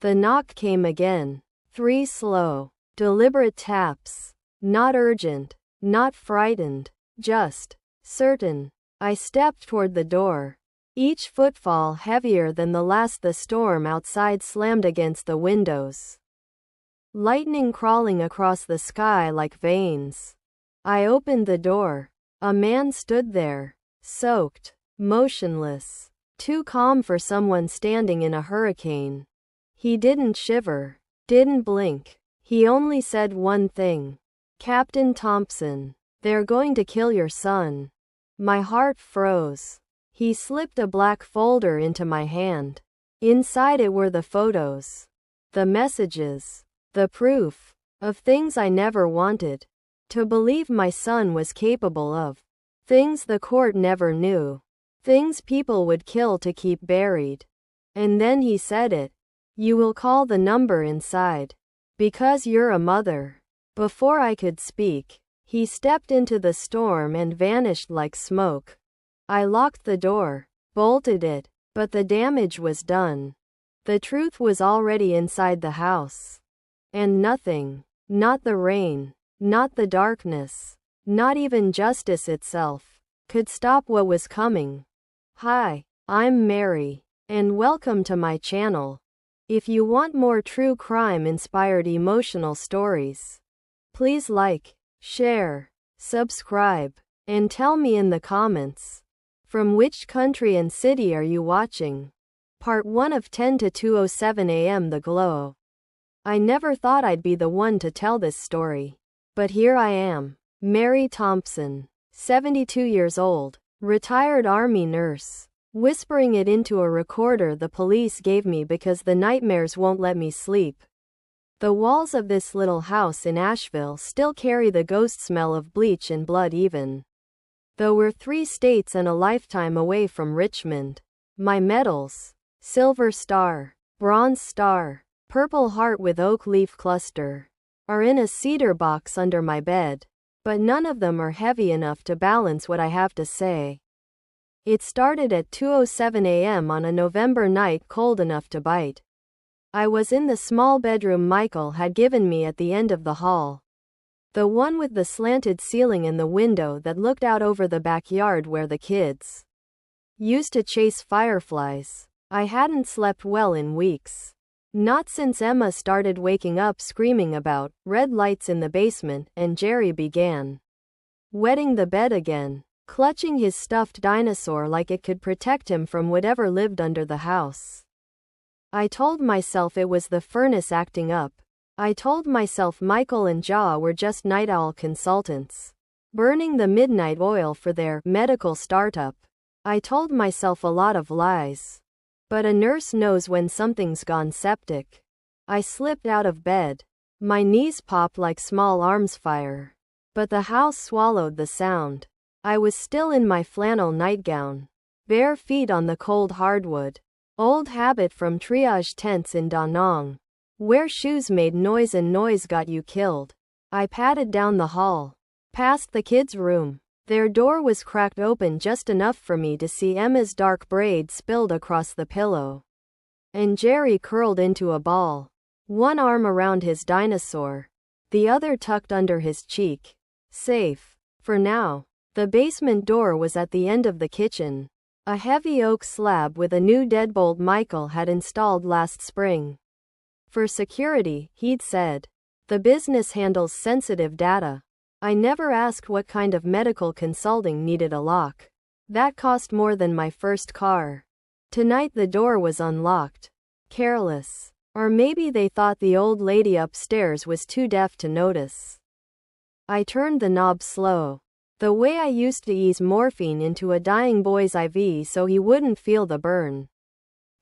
The knock came again. 3 slow, deliberate taps. Not urgent, not frightened, just certain. I stepped toward the door, each footfall heavier than the last. The storm outside slammed against the windows, lightning crawling across the sky like veins. I opened the door. A man stood there, soaked, motionless, too calm for someone standing in a hurricane. He didn't shiver, didn't blink. He only said one thing. "Captain Thompson, they're going to kill your son." My heart froze. He slipped a black folder into my hand. Inside it were the photos, the messages, the proof of things I never wanted to believe my son was capable of. Things the court never knew. Things people would kill to keep buried. And then he said it. "You will call the number inside. Because you're a mother." Before I could speak, he stepped into the storm and vanished like smoke. I locked the door, bolted it, but the damage was done. The truth was already inside the house. And nothing, not the rain, not the darkness, not even justice itself, could stop what was coming. Hi, I'm Mary, and welcome to my channel. If you want more true crime-inspired emotional stories, please like, share, subscribe, and tell me in the comments, from which country and city are you watching? Part 1 of 10 to 2:07 a.m. The Glow. I never thought I'd be the one to tell this story. But here I am. Mary Thompson, 72 years old, retired Army nurse, whispering it into a recorder the police gave me because the nightmares won't let me sleep. The walls of this little house in Asheville still carry the ghost smell of bleach and blood even though we're 3 states and a lifetime away from Richmond. My medals: Silver Star, Bronze Star, Purple Heart with Oak Leaf Cluster, are in a cedar box under my bed, but none of them are heavy enough to balance what I have to say. It started at 2:07 a.m. on a November night cold enough to bite. I was in the small bedroom Michael had given me at the end of the hall. The one with the slanted ceiling and the window that looked out over the backyard where the kids used to chase fireflies. I hadn't slept well in weeks. Not since Emma started waking up screaming about red lights in the basement and Jerry began wetting the bed again, clutching his stuffed dinosaur like it could protect him from whatever lived under the house. I told myself it was the furnace acting up. I told myself Michael and Jaw were just night owl consultants, burning the midnight oil for their medical startup. I told myself a lot of lies. But a nurse knows when something's gone septic. I slipped out of bed. My knees popped like small arms fire. But the house swallowed the sound. I was still in my flannel nightgown, bare feet on the cold hardwood. Old habit from triage tents in Da Nang, where shoes made noise and noise got you killed. I padded down the hall, past the kids' room. Their door was cracked open just enough for me to see Emma's dark braid spilled across the pillow, and Jerry curled into a ball, one arm around his dinosaur, the other tucked under his cheek. Safe, for now. The basement door was at the end of the kitchen, a heavy oak slab with a new deadbolt Michael had installed last spring. For security, he'd said. The business handles sensitive data. I never asked what kind of medical consulting needed a lock. That cost more than my first car. Tonight the door was unlocked. Careless. Or maybe they thought the old lady upstairs was too deaf to notice. I turned the knob slow, the way I used to ease morphine into a dying boy's IV so he wouldn't feel the burn.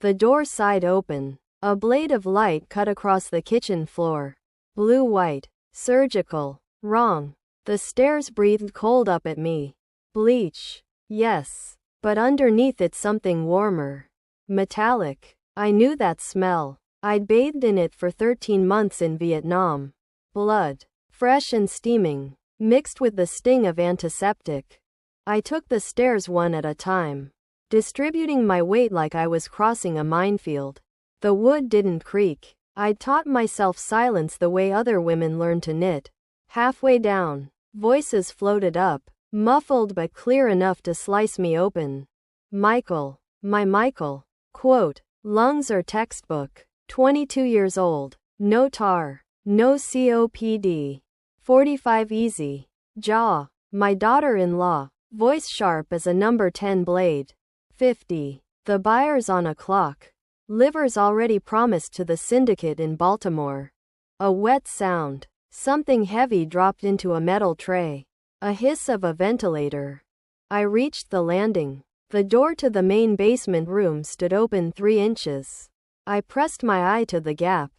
The door side open. A blade of light cut across the kitchen floor. Blue-white. Surgical. Wrong. The stairs breathed cold up at me. Bleach. Yes. But underneath it something warmer. Metallic. I knew that smell. I'd bathed in it for 13 months in Vietnam. Blood. Fresh and steaming, mixed with the sting of antiseptic. I took the stairs one at a time, distributing my weight like I was crossing a minefield. The wood didn't creak. I'd taught myself silence the way other women learn to knit. Halfway down, voices floated up, muffled but clear enough to slice me open. Michael. My Michael. Quote, lungs are textbook. 22 years old. No tar. No COPD. 45 easy. Jaw. My daughter-in-law. Voice sharp as a number 10 blade. 50. The buyer's on a clock. Liver's already promised to the syndicate in Baltimore. A wet sound. Something heavy dropped into a metal tray. A hiss of a ventilator. I reached the landing. The door to the main basement room stood open 3 inches. I pressed my eye to the gap.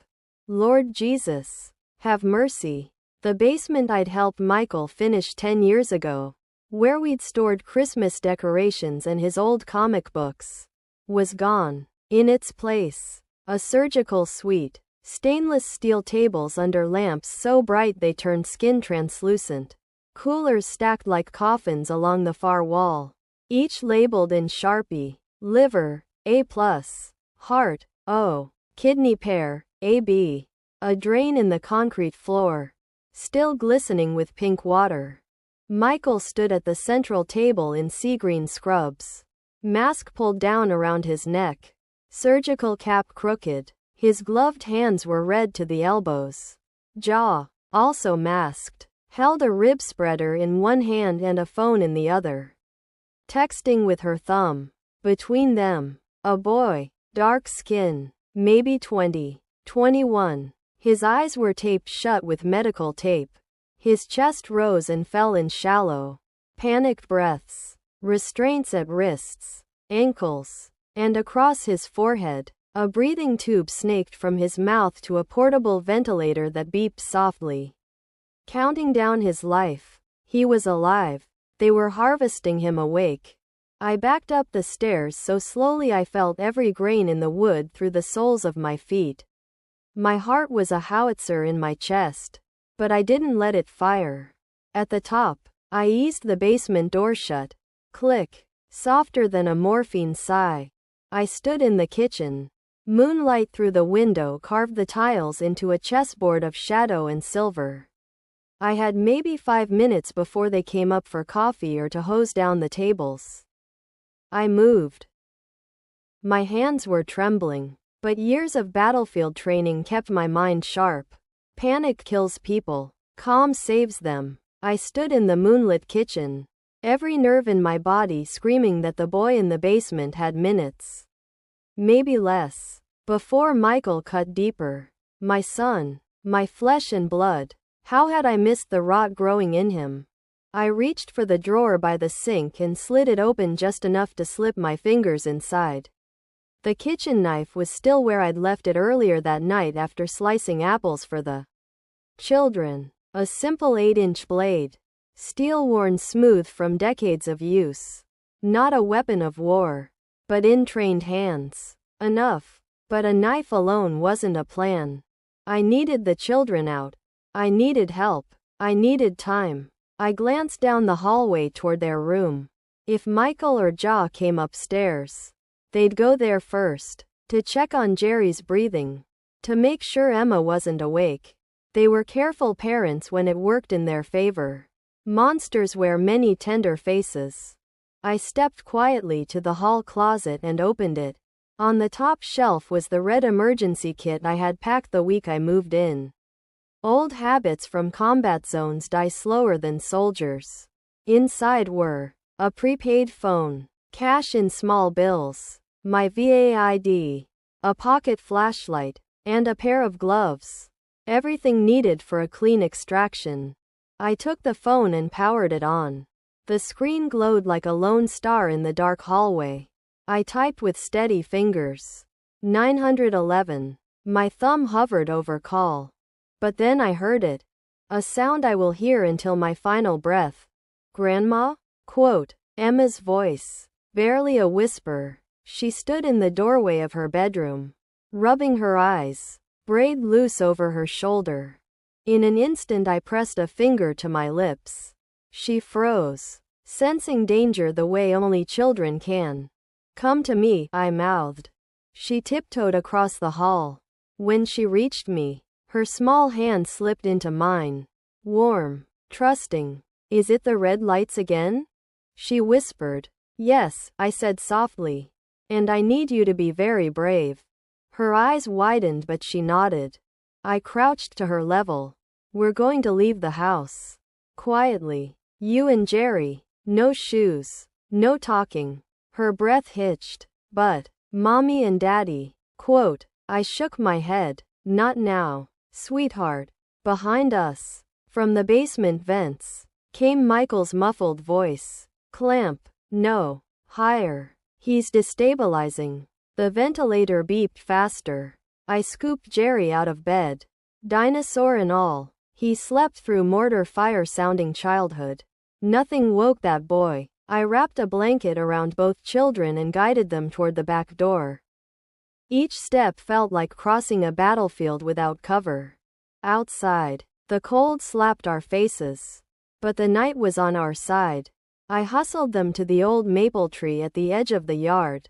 Lord Jesus, have mercy. The basement I'd helped Michael finish 10 years ago, where we'd stored Christmas decorations and his old comic books, was gone. In its place, a surgical suite, stainless steel tables under lamps so bright they turned skin translucent, coolers stacked like coffins along the far wall, each labeled in Sharpie: liver, A+, heart, O, kidney pair, AB, a drain in the concrete floor, still glistening with pink water. Michael stood at the central table in sea green scrubs, mask pulled down around his neck, surgical cap crooked. His gloved hands were red to the elbows. Jaw, also masked, held a rib spreader in one hand and a phone in the other. Texting with her thumb. Between them, a boy, dark skin, maybe 20, 21. His eyes were taped shut with medical tape. His chest rose and fell in shallow, panicked breaths. Restraints at wrists, ankles, and across his forehead. A breathing tube snaked from his mouth to a portable ventilator that beeped softly. Counting down his life. He was alive. They were harvesting him awake. I backed up the stairs so slowly I felt every grain in the wood through the soles of my feet. My heart was a howitzer in my chest, but I didn't let it fire. At the top, I eased the basement door shut. Click. Softer than a morphine sigh. I stood in the kitchen. Moonlight through the window carved the tiles into a chessboard of shadow and silver. I had maybe 5 minutes before they came up for coffee or to hose down the tables. I moved. My hands were trembling, but years of battlefield training kept my mind sharp. Panic kills people. Calm saves them. I stood in the moonlit kitchen, every nerve in my body screaming that the boy in the basement had minutes, maybe less, before Michael cut deeper. My son, my flesh and blood. How had I missed the rot growing in him? I reached for the drawer by the sink and slid it open just enough to slip my fingers inside. The kitchen knife was still where I'd left it earlier that night after slicing apples for the children. A simple 8-inch blade, steel worn smooth from decades of use. Not a weapon of war, but in trained hands. Enough. But a knife alone wasn't a plan. I needed the children out. I needed help. I needed time. I glanced down the hallway toward their room. If Michael or Ja came upstairs, they'd go there first, to check on Jerry's breathing, to make sure Emma wasn't awake. They were careful parents when it worked in their favor. Monsters wear many tender faces. I stepped quietly to the hall closet and opened it. On the top shelf was the red emergency kit I had packed the week I moved in. Old habits from combat zones die slower than soldiers. Inside were a prepaid phone, cash in small bills, my VA ID, a pocket flashlight, and a pair of gloves. Everything needed for a clean extraction. I took the phone and powered it on. The screen glowed like a lone star in the dark hallway. I typed with steady fingers. 911. My thumb hovered over call. But then I heard it. A sound I will hear until my final breath. Grandma? Quote, Emma's voice. Barely a whisper. She stood in the doorway of her bedroom, rubbing her eyes, braid loose over her shoulder. In an instant I pressed a finger to my lips. She froze, sensing danger the way only children can. Come to me, I mouthed. She tiptoed across the hall. When she reached me, her small hand slipped into mine. Warm, trusting. Is it the red lights again? She whispered. Yes, I said softly. And I need you to be very brave. Her eyes widened but she nodded. I crouched to her level. We're going to leave the house. Quietly. You and Jerry. No shoes. No talking. Her breath hitched. But, Mommy and Daddy. Quote. I shook my head. Not now, sweetheart. Behind us, from the basement vents, came Michael's muffled voice. Clamp. No. Higher. He's destabilizing. The ventilator beeped faster. I scooped Jerry out of bed. Dinosaur and all. He slept through mortar fire-sounding childhood. Nothing woke that boy. I wrapped a blanket around both children and guided them toward the back door. Each step felt like crossing a battlefield without cover. Outside, the cold slapped our faces. But the night was on our side. I hustled them to the old maple tree at the edge of the yard.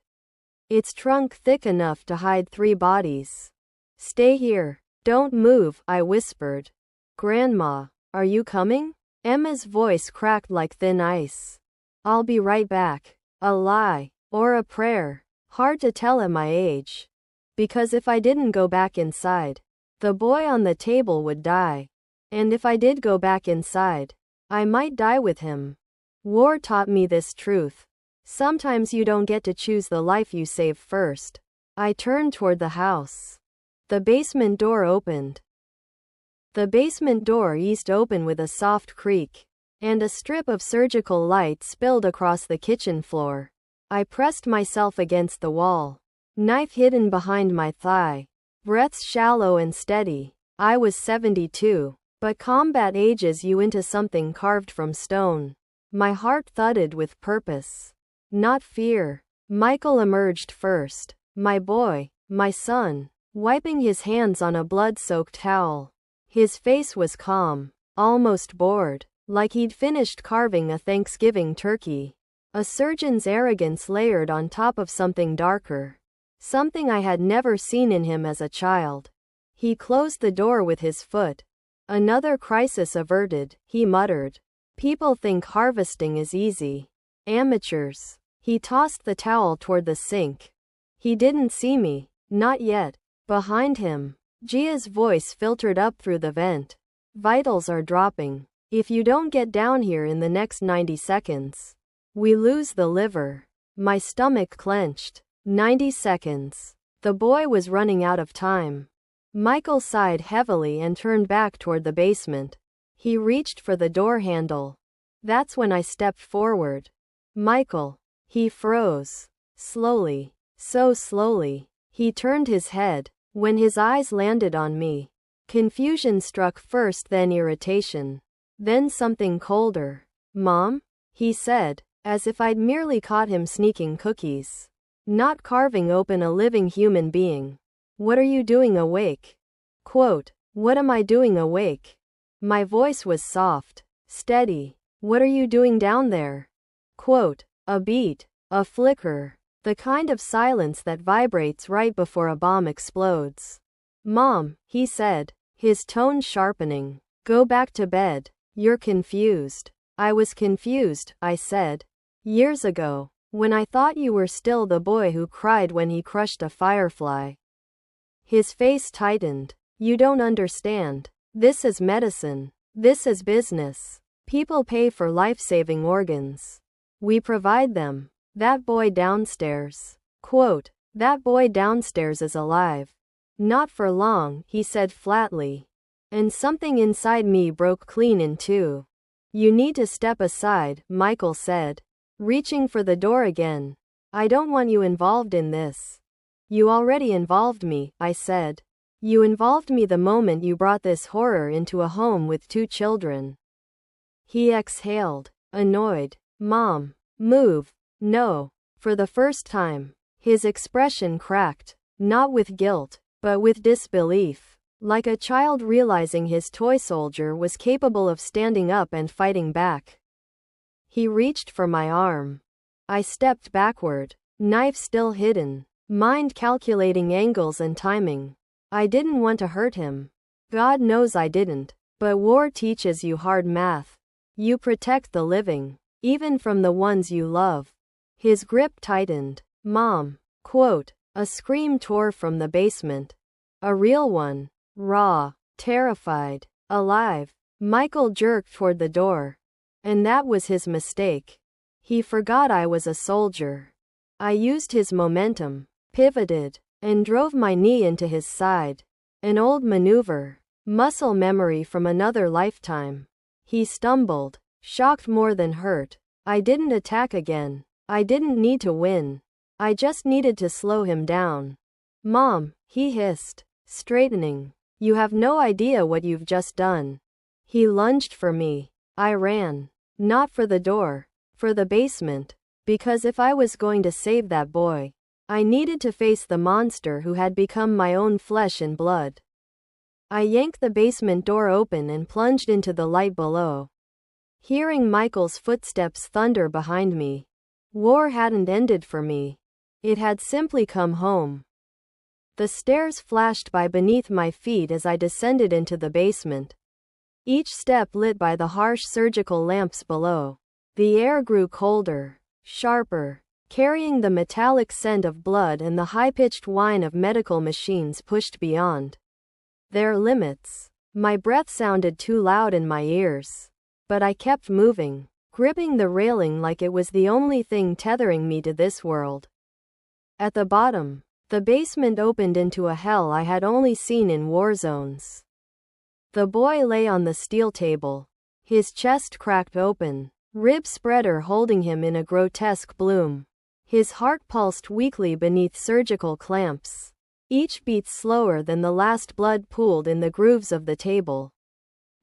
Its trunk thick enough to hide 3 bodies. Stay here. Don't move, I whispered. Grandma, are you coming? Emma's voice cracked like thin ice. I'll be right back. A lie, or a prayer. Hard to tell at my age. Because if I didn't go back inside, the boy on the table would die. And if I did go back inside, I might die with him. War taught me this truth. Sometimes you don't get to choose the life you save first. I turned toward the house. The basement door opened. The basement door eased open with a soft creak, and a strip of surgical light spilled across the kitchen floor. I pressed myself against the wall, knife hidden behind my thigh, breaths shallow and steady. I was 72, but combat ages you into something carved from stone. My heart thudded with purpose, not fear. Michael emerged first. My boy, my son, wiping his hands on a blood-soaked towel. His face was calm, almost bored, like he'd finished carving a Thanksgiving turkey. A surgeon's arrogance layered on top of something darker. Something I had never seen in him as a child. He closed the door with his foot. Another crisis averted, he muttered. People think harvesting is easy. Amateurs. He tossed the towel toward the sink. He didn't see me. Not yet. Behind him, Gia's voice filtered up through the vent. Vitals are dropping. If you don't get down here in the next 90 seconds, we lose the liver. My stomach clenched. 90 seconds. The boy was running out of time. Michael sighed heavily and turned back toward the basement. He reached for the door handle. That's when I stepped forward. Michael. He froze. Slowly. So slowly. He turned his head. When his eyes landed on me, confusion struck first, then irritation. Then something colder. Mom? He said, as if I'd merely caught him sneaking cookies, not carving open a living human being. What are you doing awake? Quote. What am I doing awake? My voice was soft, steady. What are you doing down there? Quote. A beat, a flicker, the kind of silence that vibrates right before a bomb explodes. Mom, he said, his tone sharpening. Go back to bed. You're confused. I was confused, I said. Years ago, when I thought you were still the boy who cried when he crushed a firefly. His face tightened. You don't understand. This is medicine. This is business. People pay for life-saving organs. We provide them. That boy downstairs. Quote. That boy downstairs is alive. Not for long, he said flatly. And something inside me broke clean in two. You need to step aside, Michael said, reaching for the door again. I don't want you involved in this. You already involved me, I said. You involved me the moment you brought this horror into a home with 2 children. He exhaled, annoyed. Mom, move. No. For the first time, his expression cracked, not with guilt, but with disbelief, like a child realizing his toy soldier was capable of standing up and fighting back. He reached for my arm. I stepped backward, knife still hidden. mind calculating angles and timing. I didn't want to hurt him. God knows I didn't. But war teaches you hard math. You protect the living, even from the ones you love. His grip tightened. Mom. Quote. A scream tore from the basement. A real one. Raw. Terrified. Alive. Michael jerked toward the door. And that was his mistake. He forgot I was a soldier. I used his momentum, pivoted, and drove my knee into his side. An old maneuver. Muscle memory from another lifetime. He stumbled, shocked more than hurt. I didn't attack again. I didn't need to win. I just needed to slow him down. Mom, he hissed, straightening. You have no idea what you've just done. He lunged for me. I ran. Not for the door. For the basement. Because if I was going to save that boy, I needed to face the monster who had become my own flesh and blood. I yanked the basement door open and plunged into the light below. Hearing Michael's footsteps thunder behind me. War hadn't ended for me. It had simply come home. The stairs flashed by beneath my feet as I descended into the basement. Each step lit by the harsh surgical lamps below. The air grew colder, sharper, carrying the metallic scent of blood and the high-pitched whine of medical machines pushed beyond their limits. My breath sounded too loud in my ears. But I kept moving, gripping the railing like it was the only thing tethering me to this world. At the bottom, the basement opened into a hell I had only seen in war zones. The boy lay on the steel table, his chest cracked open, rib spreader holding him in a grotesque bloom. His heart pulsed weakly beneath surgical clamps. Each beat slower than the last blood pooled in the grooves of the table,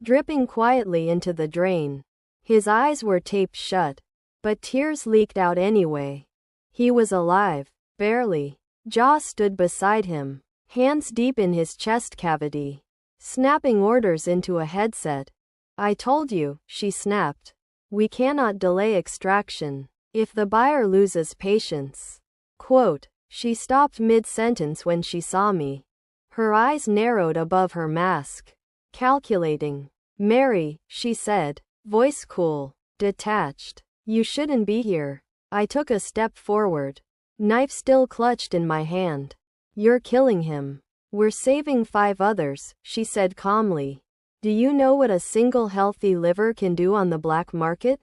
dripping quietly into the drain. His eyes were taped shut, but tears leaked out anyway. He was alive, barely. Jaw stood beside him, hands deep in his chest cavity, snapping orders into a headset. I told you, she snapped. We cannot delay extraction. If the buyer loses patience. Quote. She stopped mid-sentence when she saw me. Her eyes narrowed above her mask. Calculating. Mary, she said, voice cool, detached. You shouldn't be here. I took a step forward, knife still clutched in my hand. You're killing him. We're saving 5 others, she said calmly. Do you know what a single healthy liver can do on the black market?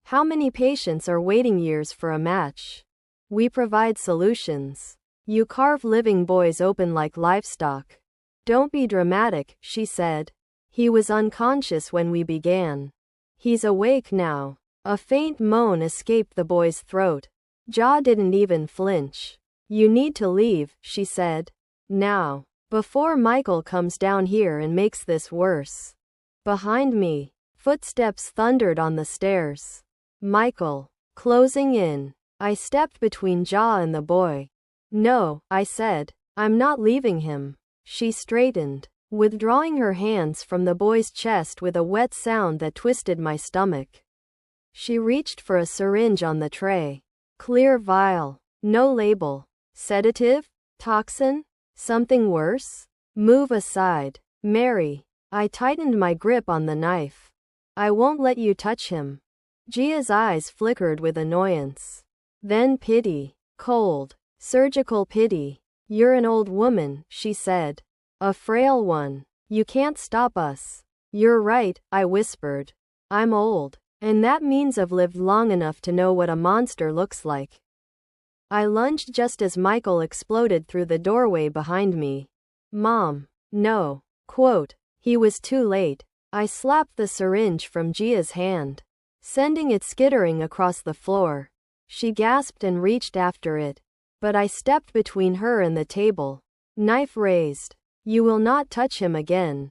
How many patients are waiting years for a match? We provide solutions. You carve living boys open like livestock. Don't be dramatic, she said. He was unconscious when we began. He's awake now. A faint moan escaped the boy's throat. Jaw didn't even flinch. You need to leave, she said. Now. Before Michael comes down here and makes this worse. Behind me, footsteps thundered on the stairs. Michael. Closing in. I stepped between Jaw and the boy. No, I said. I'm not leaving him. She straightened, withdrawing her hands from the boy's chest with a wet sound that twisted my stomach. She reached for a syringe on the tray. Clear vial. No label. Sedative? Toxin? Something worse? Move aside. Mary. I tightened my grip on the knife. I won't let you touch him. Gia's eyes flickered with annoyance. Then pity. Cold. Surgical pity. You're an old woman, she said. A frail one. You can't stop us. You're right, I whispered. I'm old. And that means I've lived long enough to know what a monster looks like. I lunged just as Michael exploded through the doorway behind me. Mom. No. Quote. He was too late. I slapped the syringe from Gia's hand, sending it skittering across the floor. She gasped and reached after it, but I stepped between her and the table, knife raised. You will not touch him again.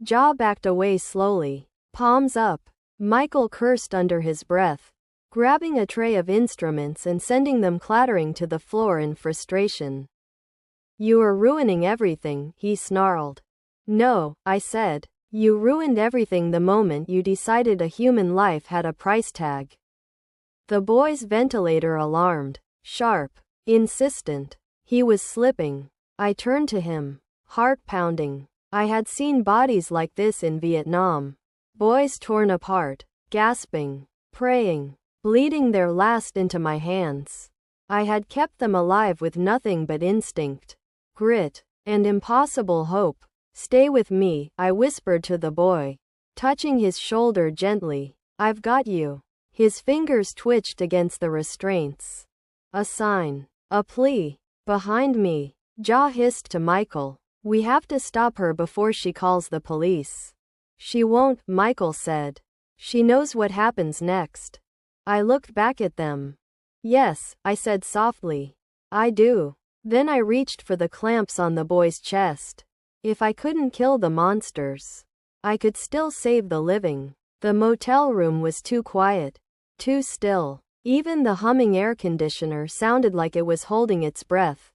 Jaw backed away slowly, palms up. Michael cursed under his breath, grabbing a tray of instruments and sending them clattering to the floor in frustration. You are ruining everything, he snarled. No, I said. You ruined everything the moment you decided a human life had a price tag. The boy's ventilator alarmed, sharp, insistent. He was slipping. I turned to him, heart pounding. I had seen bodies like this in Vietnam. Boys torn apart, gasping, praying, bleeding their last into my hands. I had kept them alive with nothing but instinct, grit, and impossible hope. Stay with me, I whispered to the boy, touching his shoulder gently. I've got you. His fingers twitched against the restraints. A sign, a plea. Behind me, Jaw hissed to Michael, "We have to stop her before she calls the police." "She won't," Michael said. "She knows what happens next." I looked back at them. "Yes," I said softly. "I do." Then I reached for the clamps on the boy's chest. If I couldn't kill the monsters, I could still save the living. The motel room was too quiet, too still. Even the humming air conditioner sounded like it was holding its breath.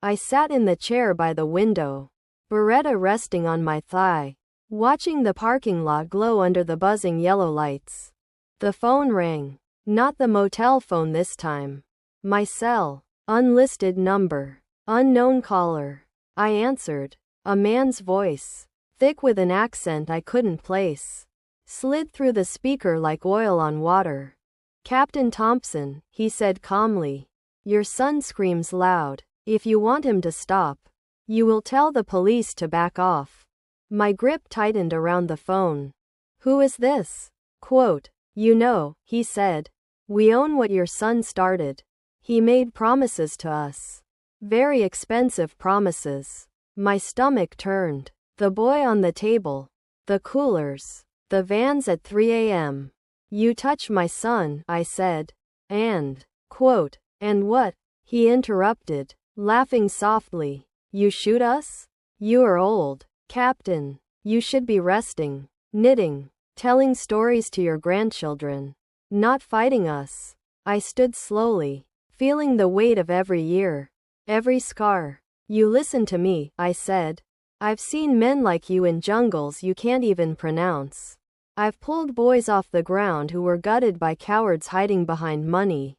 I sat in the chair by the window, Beretta resting on my thigh, watching the parking lot glow under the buzzing yellow lights. The phone rang. Not the motel phone this time. My cell. Unlisted number. Unknown caller. I answered. A man's voice, thick with an accent I couldn't place, slid through the speaker like oil on water. "Captain Thompson," he said calmly. "Your son screams loud. If you want him to stop, you will tell the police to back off." My grip tightened around the phone. "Who is this?" Quote, "You know," he said. "We own what your son started. He made promises to us. Very expensive promises." My stomach turned. The boy on the table. The coolers. The vans at 3 a.m. "You touch my son," I said. Quote, "And what?" he interrupted, laughing softly. "You shoot us? You are old, Captain. You should be resting, knitting, telling stories to your grandchildren, not fighting us." I stood slowly, feeling the weight of every year, every scar. "You listen to me," I said. "I've seen men like you in jungles you can't even pronounce. I've pulled boys off the ground who were gutted by cowards hiding behind money.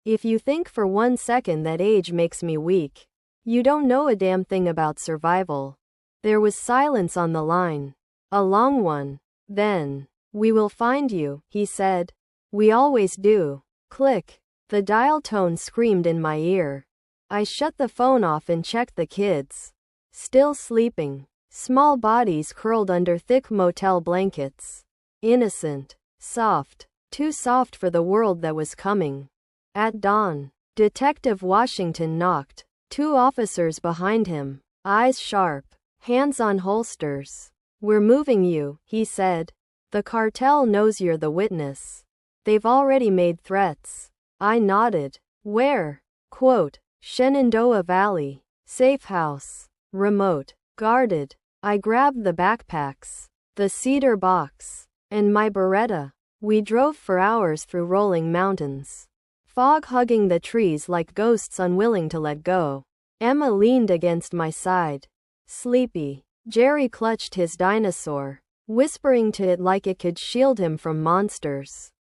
If you think for 1 second that age makes me weak, you don't know a damn thing about survival." There was silence on the line. A long one. Then, "We will find you," he said. "We always do." Click. The dial tone screamed in my ear. I shut the phone off and checked the kids. Still sleeping. Small bodies curled under thick motel blankets. Innocent. Soft. Too soft for the world that was coming. At dawn, Detective Washington knocked. 2 officers behind him, eyes sharp, hands on holsters. "We're moving you," he said. "The cartel knows you're the witness. They've already made threats." I nodded. "Where?" Quote, "Shenandoah Valley. Safe house. Remote. Guarded." I grabbed the backpacks, the cedar box, and my Beretta. We drove for hours through rolling mountains, fog hugging the trees like ghosts unwilling to let go. Emma leaned against my side, sleepy. Jerry clutched his dinosaur, whispering to it like it could shield him from monsters.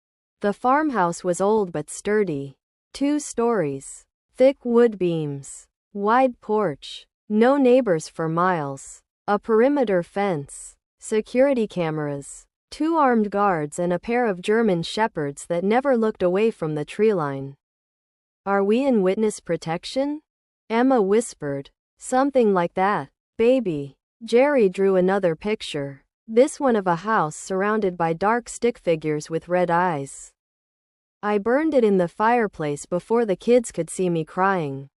The farmhouse was old but sturdy. 2 stories. Thick wood beams. Wide porch. No neighbors for miles. A perimeter fence. Security cameras. 2 armed guards and a pair of German shepherds that never looked away from the treeline. "Are we in witness protection?" Emma whispered. "Something like that, baby." Jerry drew another picture. This one of a house surrounded by dark stick figures with red eyes. I burned it in the fireplace before the kids could see me crying.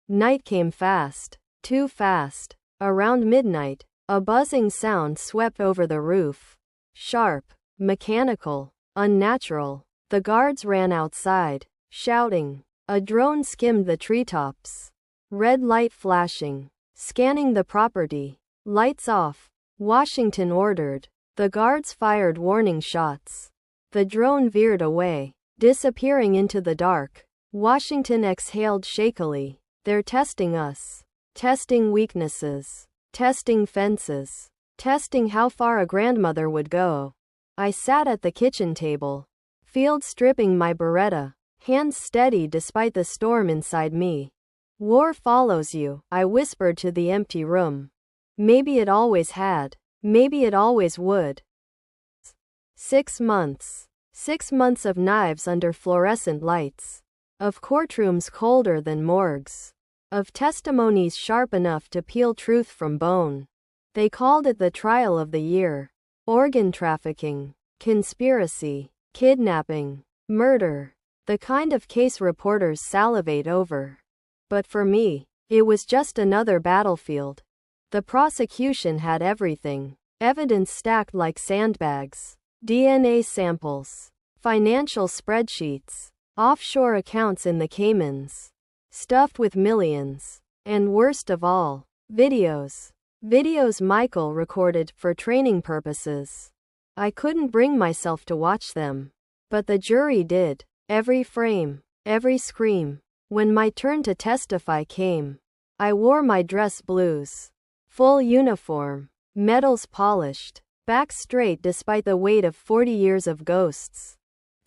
Night came fast. Too fast. Around midnight, a buzzing sound swept over the roof. Sharp, mechanical, unnatural. The guards ran outside, shouting. A drone skimmed the treetops. Red light flashing. Scanning the property. "Lights off," Washington ordered. The guards fired warning shots. The drone veered away, disappearing into the dark. Washington exhaled shakily. "They're testing us. Testing weaknesses. Testing fences. Testing how far a grandmother would go." I sat at the kitchen table, field stripping my Beretta, hands steady despite the storm inside me. War follows you, I whispered to the empty room. Maybe it always had. Maybe it always would. 6 months. 6 months of knives under fluorescent lights. Of courtrooms colder than morgues. Of testimonies sharp enough to peel truth from bone. They called it the trial of the year. Organ trafficking. Conspiracy. Kidnapping. Murder. The kind of case reporters salivate over. But for me, it was just another battlefield. The prosecution had everything. Evidence stacked like sandbags. DNA samples. Financial spreadsheets. Offshore accounts in the Caymans. Stuffed with millions. And worst of all, videos. Videos Michael recorded for training purposes. I couldn't bring myself to watch them. But the jury did. Every frame. Every scream. When my turn to testify came, I wore my dress blues. Full uniform. Medals polished. Back straight despite the weight of 40 years of ghosts.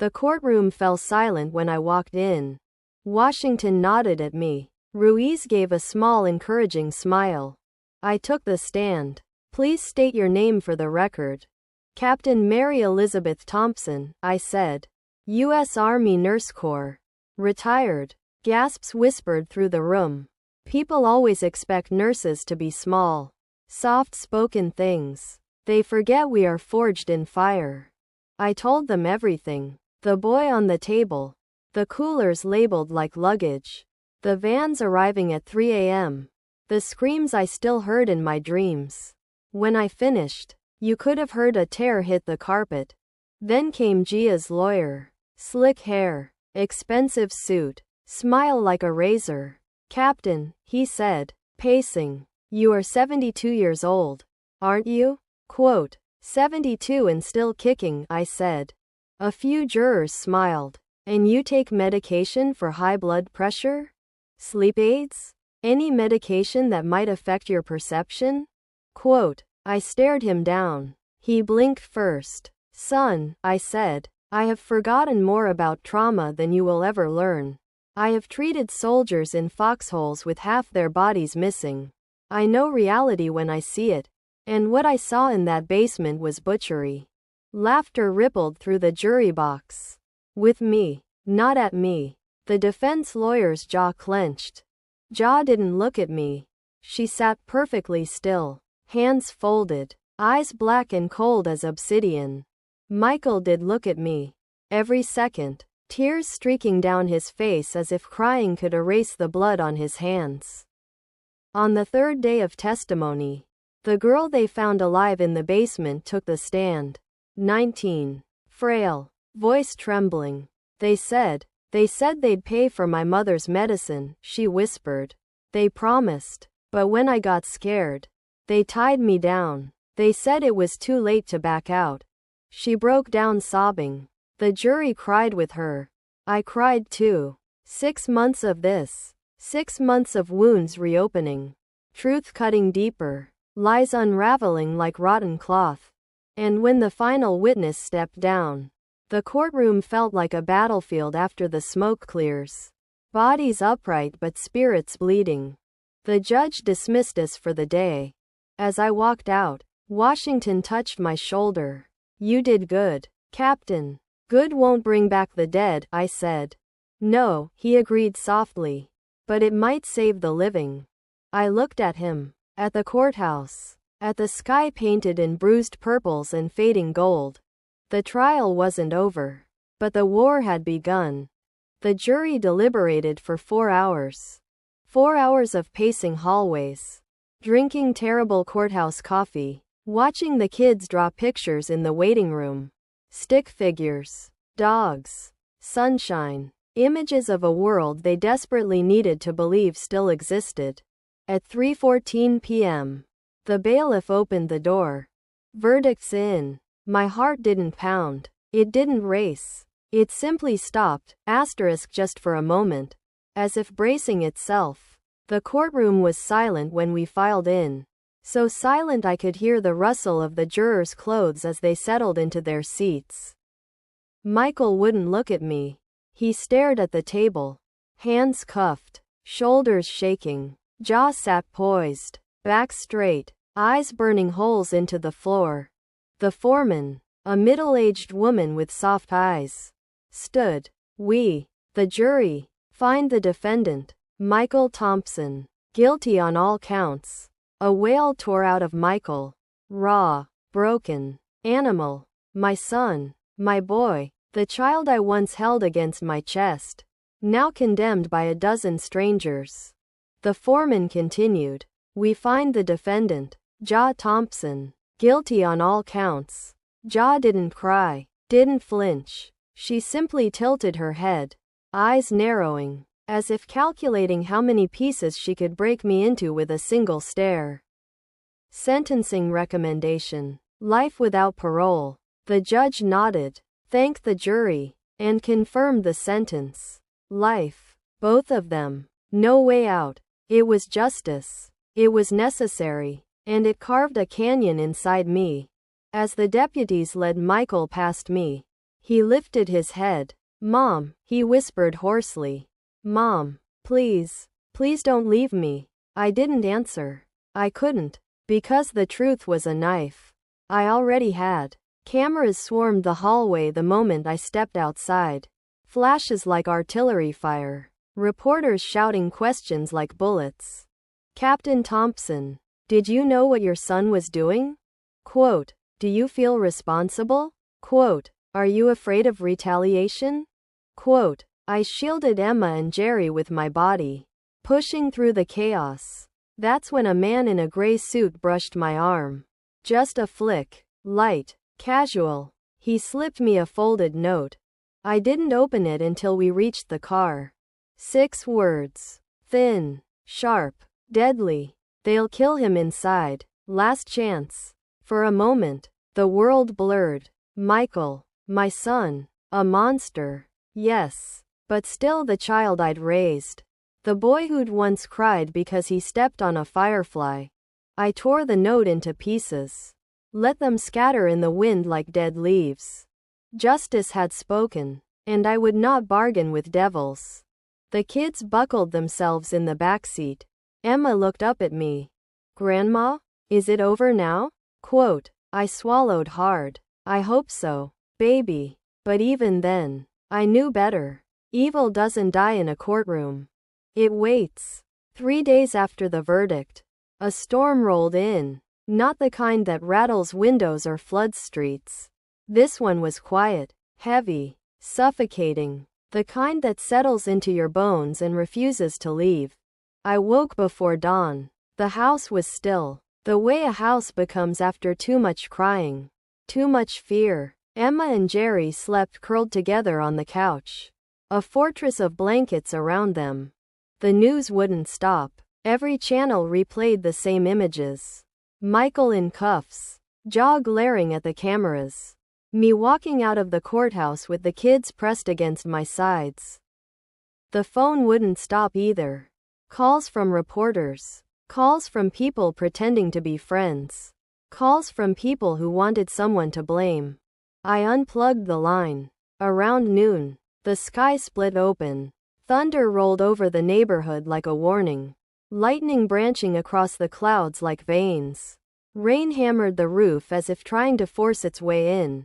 The courtroom fell silent when I walked in. Washington nodded at me. Ruiz gave a small encouraging smile. I took the stand. Please state your name for the record. Captain Mary Elizabeth Thompson, I said. U.S. Army Nurse Corps. Retired. Gasps whispered through the room. People always expect nurses to be small, soft-spoken things. They forget we are forged in fire. I told them everything. The boy on the table. The coolers labeled like luggage. The vans arriving at 3 a.m. The screams I still heard in my dreams. When I finished, you could have heard a tear hit the carpet. Then came Gia's lawyer. Slick hair. Expensive suit. Smile like a razor. Captain, he said, pacing. You are 72 years old, aren't you? Quote, 72 and still kicking, I said. A few jurors smiled. And you take medication for high blood pressure? Sleep aids? Any medication that might affect your perception? Quote, I stared him down. He blinked first. Son, I said, I have forgotten more about trauma than you will ever learn. I have treated soldiers in foxholes with half their bodies missing. I know reality when I see it. And what I saw in that basement was butchery. Laughter rippled through the jury box. With me, not at me. The defense lawyer's jaw clenched. Jaw didn't look at me. She sat perfectly still, hands folded, eyes black and cold as obsidian. Michael did look at me. Every second. Tears streaking down his face as if crying could erase the blood on his hands. On the third day of testimony, the girl they found alive in the basement took the stand. 19. Frail. Voice trembling. They said they'd pay for my mother's medicine, she whispered. They promised. But when I got scared, they tied me down. They said it was too late to back out. She broke down sobbing. The jury cried with her. I cried too. 6 months of this. 6 months of wounds reopening. Truth cutting deeper. Lies unraveling like rotten cloth. And when the final witness stepped down, the courtroom felt like a battlefield after the smoke clears. Bodies upright but spirits bleeding. The judge dismissed us for the day. As I walked out, Washington touched my shoulder. You did good, Captain. Good won't bring back the dead, I said. No, he agreed softly. But it might save the living. I looked at him. At the courthouse. At the sky painted in bruised purples and fading gold. The trial wasn't over. But the war had begun. The jury deliberated for 4 hours. 4 hours of pacing hallways. Drinking terrible courthouse coffee. Watching the kids draw pictures in the waiting room. Stick figures. Dogs. Sunshine. Images of a world they desperately needed to believe still existed. At 3:14 p.m., the bailiff opened the door. Verdict's in. My heart didn't pound. It didn't race. It simply stopped, just for a moment. As if bracing itself. The courtroom was silent when we filed in. So silent I could hear the rustle of the jurors' clothes as they settled into their seats. Michael wouldn't look at me. He stared at the table. Hands cuffed. shoulders shaking, jaw sat poised, back straight, eyes burning holes into the floor. The foreman, a middle-aged woman with soft eyes, stood. We, the jury, find the defendant, Michael Thompson, guilty on all counts. A wail tore out of Michael. Raw, broken, animal. My son, my boy, the child I once held against my chest, now condemned by a dozen strangers. The foreman continued. We find the defendant, Ja Thompson, guilty on all counts. Ja didn't cry, didn't flinch. She simply tilted her head, eyes narrowing, as if calculating how many pieces she could break me into with a single stare. Sentencing recommendation: life without parole. The judge nodded, thanked the jury, and confirmed the sentence. Life. Both of them. No way out. It was justice. It was necessary, and it carved a canyon inside me. As the deputies led Michael past me, he lifted his head. Mom, he whispered hoarsely. Mom, please, please don't leave me. I didn't answer. I couldn't, because the truth was a knife I already had. Cameras swarmed the hallway the moment I stepped outside. Flashes like artillery fire. Reporters shouting questions like bullets. Captain Thompson, did you know what your son was doing? Quote, do you feel responsible? Quote, are you afraid of retaliation? Quote, I shielded Emma and Jerry with my body, pushing through the chaos. That's when a man in a gray suit brushed my arm. Just a flick, light, casual. He slipped me a folded note. I didn't open it until we reached the car. 6 words. Thin, sharp, deadly. They'll kill him inside. Last chance. For a moment, the world blurred. Michael, my son, a monster. Yes, but still the child I'd raised. The boy who'd once cried because he stepped on a firefly. I tore the note into pieces. Let them scatter in the wind like dead leaves. Justice had spoken, and I would not bargain with devils. The kids buckled themselves in the backseat. Emma looked up at me. Grandma, is it over now? Quote, I swallowed hard. I hope so, baby. But even then, I knew better. Evil doesn't die in a courtroom. It waits. 3 days after the verdict, a storm rolled in. Not the kind that rattles windows or floods streets. This one was quiet, heavy, suffocating. The kind that settles into your bones and refuses to leave. I woke before dawn. The house was still. The way a house becomes after too much crying. Too much fear. Emma and Jerry slept curled together on the couch. A fortress of blankets around them. The news wouldn't stop. Every channel replayed the same images. Michael in cuffs, jaw glaring at the cameras. Me walking out of the courthouse with the kids pressed against my sides. The phone wouldn't stop either. Calls from reporters. Calls from people pretending to be friends. Calls from people who wanted someone to blame. I unplugged the line. Around noon, the sky split open. Thunder rolled over the neighborhood like a warning. Lightning branching across the clouds like veins. Rain hammered the roof as if trying to force its way in.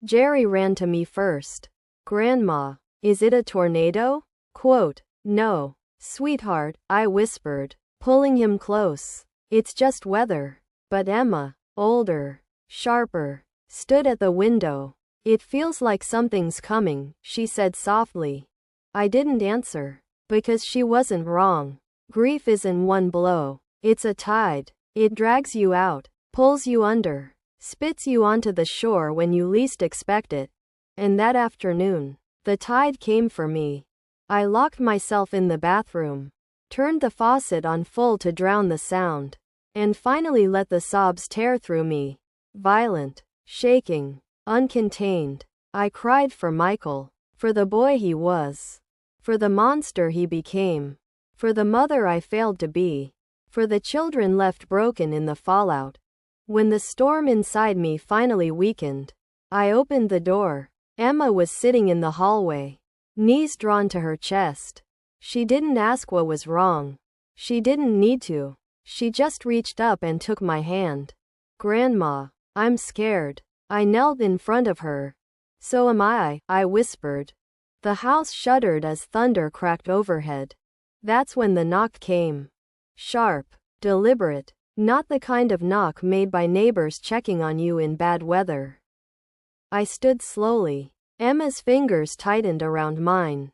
Jerry ran to me first. Grandma, is it a tornado? Quote, no, sweetheart, I whispered, pulling him close. It's just weather. But Emma, older, sharper, stood at the window. It feels like something's coming, she said softly. I didn't answer, because she wasn't wrong. Grief isn't one blow. It's a tide. It drags you out, pulls you under, spits you onto the shore when you least expect it. And that afternoon, the tide came for me. I locked myself in the bathroom, turned the faucet on full to drown the sound, and finally let the sobs tear through me. Violent, shaking, uncontained. I cried for Michael, for the boy he was, for the monster he became. For the mother I failed to be. For the children left broken in the fallout. When the storm inside me finally weakened, I opened the door. Emma was sitting in the hallway, knees drawn to her chest. She didn't ask what was wrong. She didn't need to. She just reached up and took my hand. Grandma, I'm scared. I knelt in front of her. So am I whispered. The house shuddered as thunder cracked overhead. That's when the knock came. Sharp, deliberate, not the kind of knock made by neighbors checking on you in bad weather. I stood slowly. Emma's fingers tightened around mine.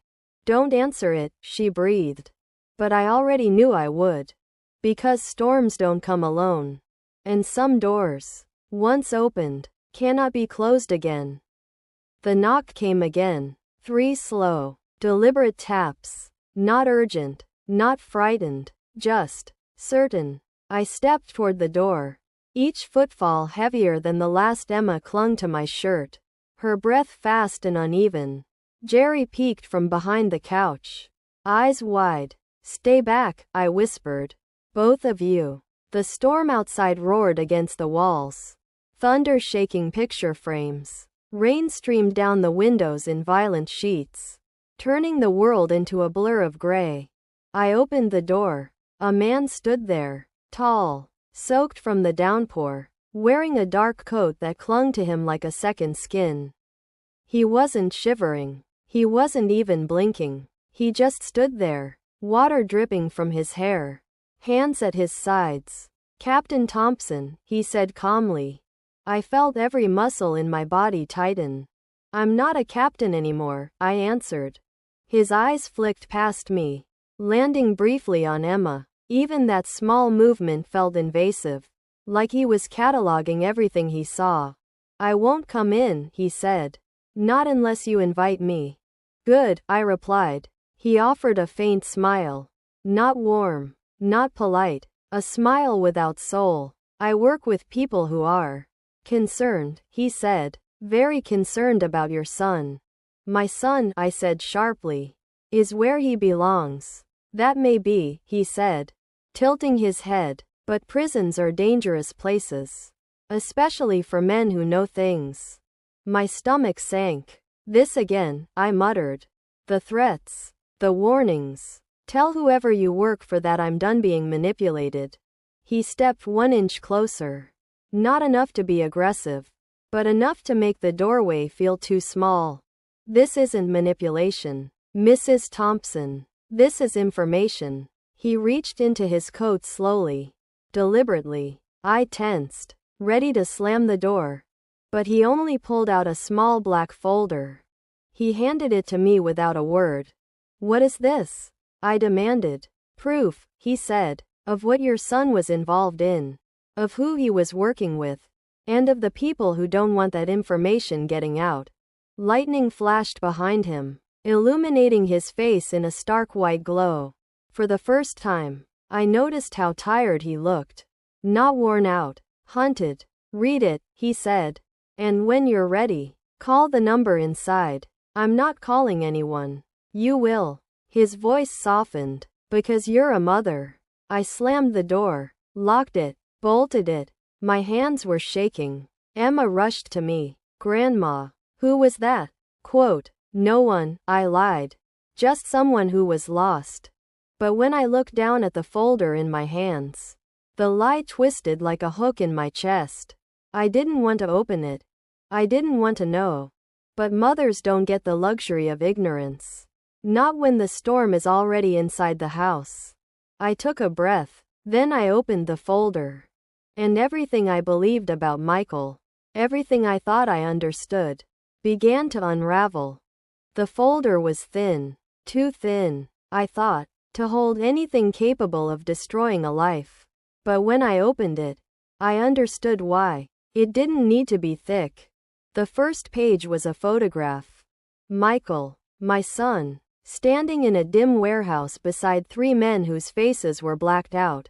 Don't answer it, she breathed. But I already knew I would. Because storms don't come alone. And some doors, once opened, cannot be closed again. The knock came again. 3 slow, deliberate taps. Not urgent, not frightened, just certain. I stepped toward the door. Each footfall heavier than the last. Emma clung to my shirt. Her breath fast and uneven. Jerry peeked from behind the couch. Eyes wide. Stay back, I whispered. Both of you. The storm outside roared against the walls. Thunder shaking picture frames. Rain streamed down the windows in violent sheets, turning the world into a blur of gray. I opened the door. A man stood there, tall, soaked from the downpour, wearing a dark coat that clung to him like a second skin. He wasn't shivering. He wasn't even blinking. He just stood there, water dripping from his hair, hands at his sides. Captain Thompson, he said calmly. I felt every muscle in my body tighten. I'm not a captain anymore, I answered. His eyes flicked past me, landing briefly on Emma. Even that small movement felt invasive, like he was cataloging everything he saw. I won't come in, he said. Not unless you invite me. Good, I replied. He offered a faint smile. Not warm, not polite, a smile without soul. I work with people who are concerned, he said. Very concerned about your son. My son, I said sharply, is where he belongs. That may be, he said, tilting his head, but prisons are dangerous places. Especially for men who know things. My stomach sank. This again, I muttered. The threats. The warnings. Tell whoever you work for that I'm done being manipulated. He stepped 1 inch closer. Not enough to be aggressive, but enough to make the doorway feel too small. This isn't manipulation, Mrs. Thompson. This is information. He reached into his coat slowly, deliberately. I tensed, ready to slam the door. But he only pulled out a small black folder. He handed it to me without a word. What is this? I demanded. Proof, he said, of what your son was involved in, of who he was working with, and of the people who don't want that information getting out. Lightning flashed behind him, illuminating his face in a stark white glow. For the first time, I noticed how tired he looked. Not worn out, hunted. Read it, he said. And when you're ready, call the number inside. I'm not calling anyone. You will. His voice softened. Because you're a mother. I slammed the door, locked it, bolted it. My hands were shaking. Emma rushed to me. Grandma. Who was that? Quote, no one, I lied. Just someone who was lost. But when I looked down at the folder in my hands, the lie twisted like a hook in my chest. I didn't want to open it. I didn't want to know. But mothers don't get the luxury of ignorance. Not when the storm is already inside the house. I took a breath. Then I opened the folder. And everything I believed about Michael, everything I thought I understood, began to unravel. The folder was thin. Too thin, I thought, to hold anything capable of destroying a life. But when I opened it, I understood why. It didn't need to be thick. The first page was a photograph. Michael, my son, standing in a dim warehouse beside 3 men whose faces were blacked out.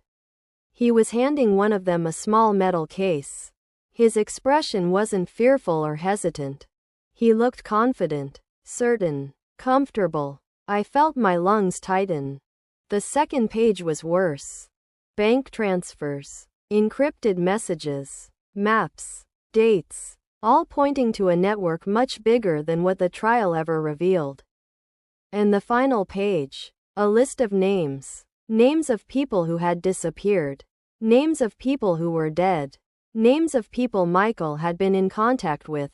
He was handing one of them a small metal case. His expression wasn't fearful or hesitant. He looked confident, certain, comfortable. I felt my lungs tighten. The second page was worse. Bank transfers, encrypted messages, maps, dates, all pointing to a network much bigger than what the trial ever revealed. And the final page, A list of names. Names of people who had disappeared. Names of people who were dead. Names of people Michael had been in contact with.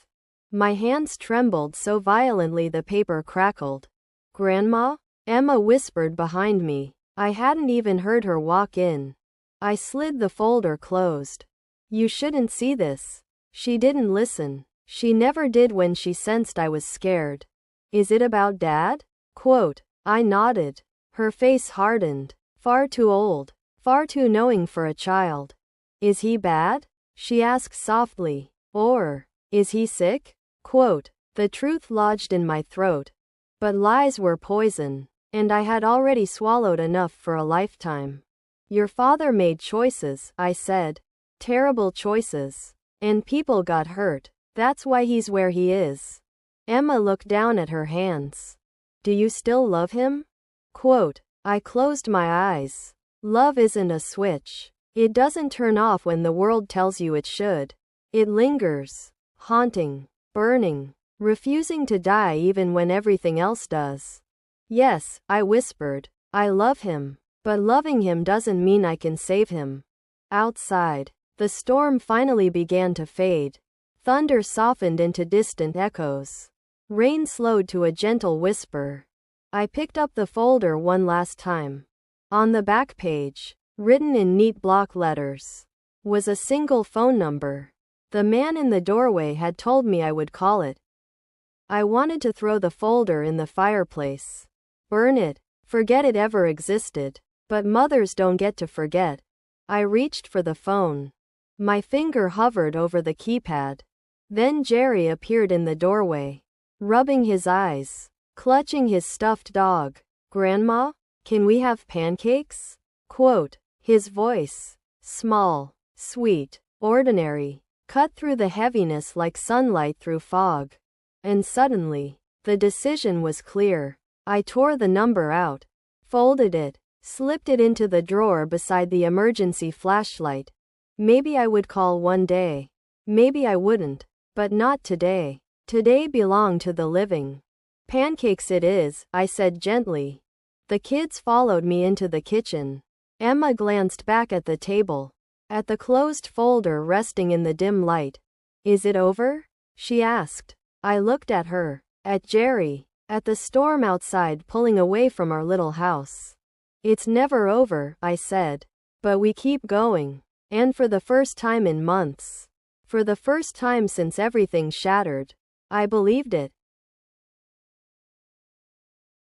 My hands trembled so violently the paper crackled. "Grandma?" Emma whispered behind me. I hadn't even heard her walk in. I slid the folder closed. "You shouldn't see this." She didn't listen. She never did when she sensed I was scared. "Is it about Dad?" Quote. I nodded. Her face hardened. "Far too old. Far too knowing for a child." "Is he bad?" she asked softly. "Or, is he sick?" Quote. The truth lodged in my throat. But lies were poison, and I had already swallowed enough for a lifetime. "Your father made choices," I said. "Terrible choices. And people got hurt. That's why he's where he is." Emma looked down at her hands. "Do you still love him?" Quote. I closed my eyes. Love isn't a switch. It doesn't turn off when the world tells you it should. It lingers, haunting, burning, refusing to die even when everything else does. "Yes," I whispered. "I love him. But loving him doesn't mean I can save him." Outside, the storm finally began to fade. Thunder softened into distant echoes. Rain slowed to a gentle whisper. I picked up the folder one last time. On the back page, written in neat block letters, was a single phone number. The man in the doorway had told me I would call it. I wanted to throw the folder in the fireplace. Burn it. Forget it ever existed. But mothers don't get to forget. I reached for the phone. My finger hovered over the keypad. Then Jerry appeared in the doorway, rubbing his eyes, clutching his stuffed dog. "Grandma, can we have pancakes?" Quote. His voice, small, sweet, ordinary, cut through the heaviness like sunlight through fog. And suddenly, the decision was clear. I tore the number out, folded it, slipped it into the drawer beside the emergency flashlight. Maybe I would call one day. Maybe I wouldn't. But not today. Today belonged to the living. "Pancakes it is," I said gently. The kids followed me into the kitchen. Emma glanced back at the table, at the closed folder resting in the dim light. "Is it over?" she asked. I looked at her, at Jerry, at the storm outside pulling away from our little house. "It's never over," I said. "But we keep going. And for the first time in months. For the first time since everything shattered, I believed it."